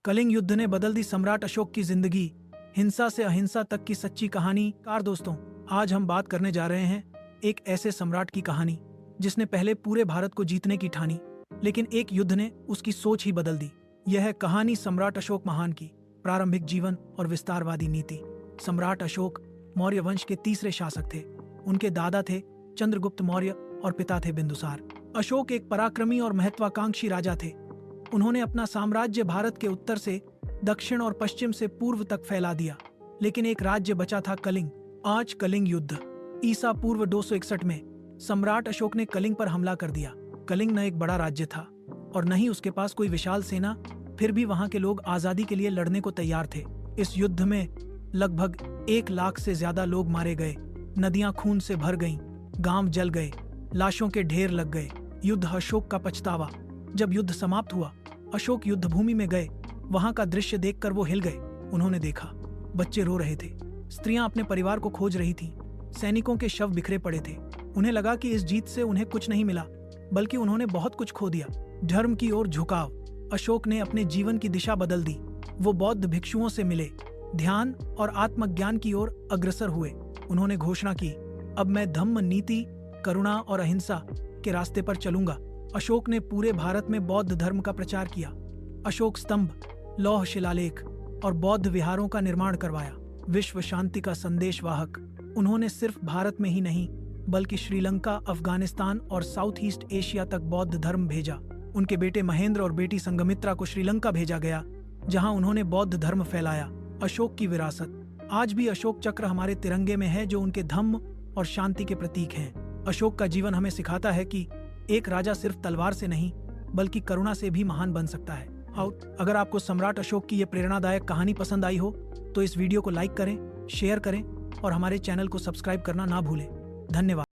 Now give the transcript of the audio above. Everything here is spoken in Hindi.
कलिंग युद्ध ने बदल दी सम्राट अशोक की जिंदगी, हिंसा से अहिंसा तक की सच्ची कहानी। कार दोस्तों, आज हम बात करने जा रहे हैं एक ऐसे सम्राट की कहानी जिसने पहले पूरे भारत को जीतने की ठानी, लेकिन एक युद्ध ने उसकी सोच ही बदल दी। यह है कहानी सम्राट अशोक महान की, प्रारंभिक जीवन और विस्तारवादी नीति। सम्राट अशोक मौर्य वंश के तीसरे शासक थे। उनके दादा थे चंद्रगुप्त मौर्य और पिता थे बिंदुसार। अशोक एक पराक्रमी और महत्वाकांक्षी राजा थे। उन्होंने अपना साम्राज्य भारत के उत्तर से दक्षिण और पश्चिम से पूर्व तक फैला दिया, लेकिन एक राज्य बचा था, कलिंग। आज कलिंग युद्ध। ईसा पूर्व 261 में सम्राट अशोक ने कलिंग पर हमला कर दिया। कलिंग न एक बड़ा राज्य था और न ही उसके पास कोई विशाल सेना, फिर भी वहां के लोग आजादी के लिए लड़ने को तैयार थे। इस युद्ध में लगभग 1 लाख से ज्यादा लोग मारे गए, नदियां खून से भर गईं, गांव जल गए, लाशों के ढेर लग गए। युद्ध अशोक का पछतावा। जब युद्ध समाप्त हुआ, अशोक युद्ध भूमि में गए। वहां का दृश्य देखकर वो हिल गए। उन्होंने देखा बच्चे रो रहे थे, स्त्रियां अपने परिवार को खोज रही थीं, सैनिकों के शव बिखरे पड़े थे। उन्हें लगा कि इस जीत से उन्हें कुछ नहीं मिला, बल्कि उन्होंने बहुत कुछ खो दिया। धर्म की ओर झुकाव। अशोक ने अपने जीवन की दिशा बदल दी। वो बौद्ध भिक्षुओं से मिले, ध्यान और आत्मज्ञान की ओर अग्रसर हुए। उन्होंने घोषणा की, अब मैं धम्म, नीति, करुणा और अहिंसा के रास्ते पर चलूंगा। अशोक ने पूरे भारत में बौद्ध धर्म का प्रचार किया। अशोक स्तंभ, लौह शिलालेख और बौद्ध विहारों का निर्माण करवाया। विश्व शांति का संदेश वाहक। उन्होंने सिर्फ भारत में ही नहीं, बल्कि श्रीलंका, अफगानिस्तान और साउथ ईस्ट एशिया तक बौद्ध धर्म भेजा। उनके बेटे महेंद्र और बेटी संघमित्रा को श्रीलंका भेजा गया, जहां उन्होंने बौद्ध धर्म फैलाया। अशोक की विरासत। आज भी अशोक चक्र हमारे तिरंगे में है, जो उनके धम्म और शांति के प्रतीक हैं। अशोक का जीवन हमें सिखाता है कि एक राजा सिर्फ तलवार से नहीं, बल्कि करुणा से भी महान बन सकता है। अगर आपको सम्राट अशोक की ये प्रेरणादायक कहानी पसंद आई हो, तो इस वीडियो को लाइक करें, शेयर करें और हमारे चैनल को सब्सक्राइब करना ना भूलें। धन्यवाद।